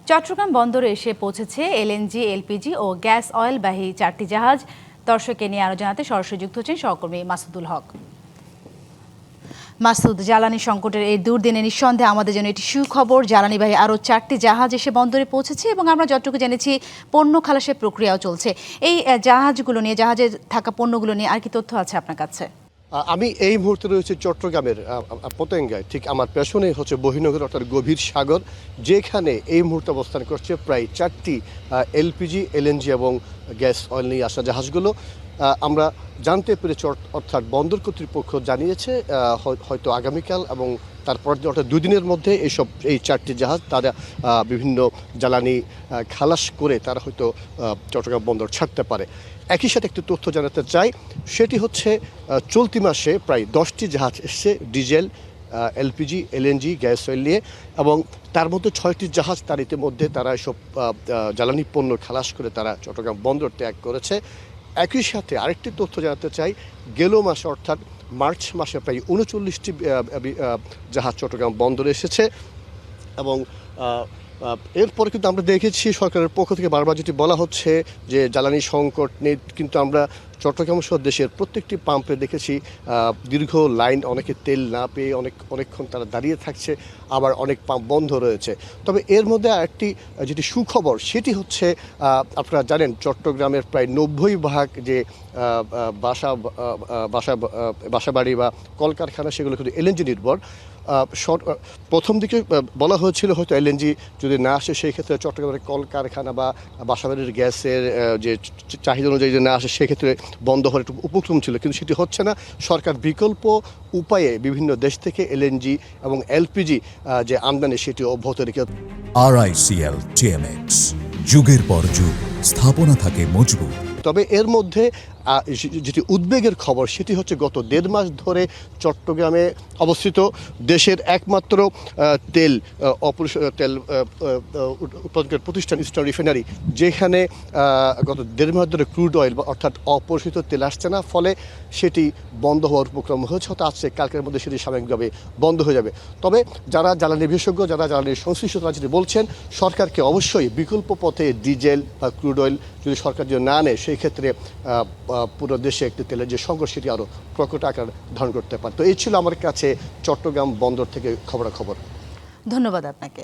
চট্টগ্রাম বন্দরে এসে পৌঁছেছে এলএনজি, এলপিজি ও গ্যাস অয়েলবাহী 4টি জাহাজ। দর্শককে নিয়ে আরো জানাতে সরাসরি যুক্ত হচ্ছেন সহকর্মী মাসুদুল হক। মাসুদ, জ্বালানি সংকটের এই দুর্দিনে নিঃসন্দেহে আমাদের জন্য এটি সুখবর। জ্বালানিবাহী আরও 4টি জাহাজ এসে বন্দরে পৌঁছেছে এবং আমরা যতটুকু জেনেছি পণ্য খালাসের প্রক্রিয়াও চলছে। এই জাহাজগুলো নিয়ে, জাহাজে থাকা পণ্যগুলো নিয়ে আর কি তথ্য আছে আপনার কাছে? আমি এই মুহূর্তে রয়েছে চট্টগ্রামের পতেঙ্গায়। ঠিক আমার পেছনে হচ্ছে বহিনগর অর্থাৎ গভীর সাগর, যেখানে এই মুহূর্তে অবস্থান করছে প্রায় 4টি এলপিজি, এলএনজি এবং গ্যাস অয়েল নিয়ে আসা জাহাজগুলো। আমরা জানতে পেরেছি, অর্থাৎ বন্দর কর্তৃপক্ষ জানিয়েছে হয়তো আগামীকাল এবং তারপর অর্থাৎ 2 দিনের মধ্যে এই 4টি জাহাজ তারা বিভিন্ন জ্বালানি খালাস করে তারা হয়তো চট্টগ্রাম বন্দর ছাড়তে পারে। একই সাথে একটি তথ্য জানাতে চাই, সেটি হচ্ছে চলতি মাসে প্রায় 10টি জাহাজ এসছে diesel, LPG, LNG, gas oil নিয়ে, এবং তার মধ্যে 6টি জাহাজ তার ইতিমধ্যে তারা এসব জ্বালানি পণ্য খালাস করে তারা চট্টগ্রাম বন্দর ত্যাগ করেছে। একই সাথে আরেকটি তথ্য জানাতে চাই, গেল মাসে অর্থাৎ মার্চ মাসে প্রায় 39টি জাহাজ চট্টগ্রাম বন্দরে এসেছে। এবং এরপরে কিন্তু আমরা দেখেছি সরকারের পক্ষ থেকে বারবার যেটি বলা হচ্ছে যে জ্বালানি সংকট নেই, কিন্তু আমরা চট্টগ্রাম সহ দেশের প্রত্যেকটি পাম্পে দেখেছি দীর্ঘ লাইন, অনেকে তেল না পেয়ে অনেকক্ষণ তারা দাঁড়িয়ে থাকছে, আবার অনেক পাম্প বন্ধ রয়েছে। তবে এর মধ্যে আরেকটি যেটি সুখবর, সেটি হচ্ছে আপনারা জানেন চট্টগ্রামের প্রায় 90% যে বাসাবাড়ি বা কলকারখানা সেগুলো কিন্তু এলএনজি নির্ভর। প্রথম দিকে বলা হয়েছিল হয়তো এলএনজি যদি না আসে সেই ক্ষেত্রে চট্টগ্রামের কলকারখানা বা বাসাবাড়ির গ্যাসের যে চাহিদা অনুযায়ী যদি না আসে সেক্ষেত্রে বন্ধ হওয়ার একটু উপক্রম ছিল, কিন্তু সেটি হচ্ছে না। সরকার বিকল্প উপায়ে বিভিন্ন দেশ থেকে এলএনজি এবং এলপিজি যে আমদানি সেটি অব্যাহত রেখে। RICL TMX, যুগের পর যুগ স্থাপনা থাকে মজবুত। তবে এর মধ্যে যেটি উদ্বেগের খবর, সেটি হচ্ছে গত 1.5 মাস ধরে চট্টগ্রামে অবস্থিত দেশের একমাত্র তেল উৎপাদনকারী প্রতিষ্ঠান ইস্টার্ন রিফাইনারি, যেখানে গত 1.5 মাস ধরে ক্রুড অয়েল অর্থাৎ অপরিশোধিত তেল আসছে না, ফলে সেটি বন্ধ হওয়ার উপক্রম হয়েছে। হয়তো আসছে কালকের মধ্যে সেটি সাময়িকভাবে বন্ধ হয়ে যাবে। তবে যারা জ্বালানি বিশেষজ্ঞ, যারা জ্বালানির সংশ্লিষ্ট, তারা যেটি বলছেন, সরকারকে অবশ্যই বিকল্প পথে ডিজেল বা ক্রুড অয়েল যদি সরকার যদি না নেয়, সেই ক্ষেত্রে পুরো দেশে একটি তেলের যে সংকট সেটি আরও প্রকট আকার ধারণ করতে পারে। তো এই ছিল আমার কাছে চট্টগ্রাম বন্দর থেকে খবরাখবর। ধন্যবাদ আপনাকে।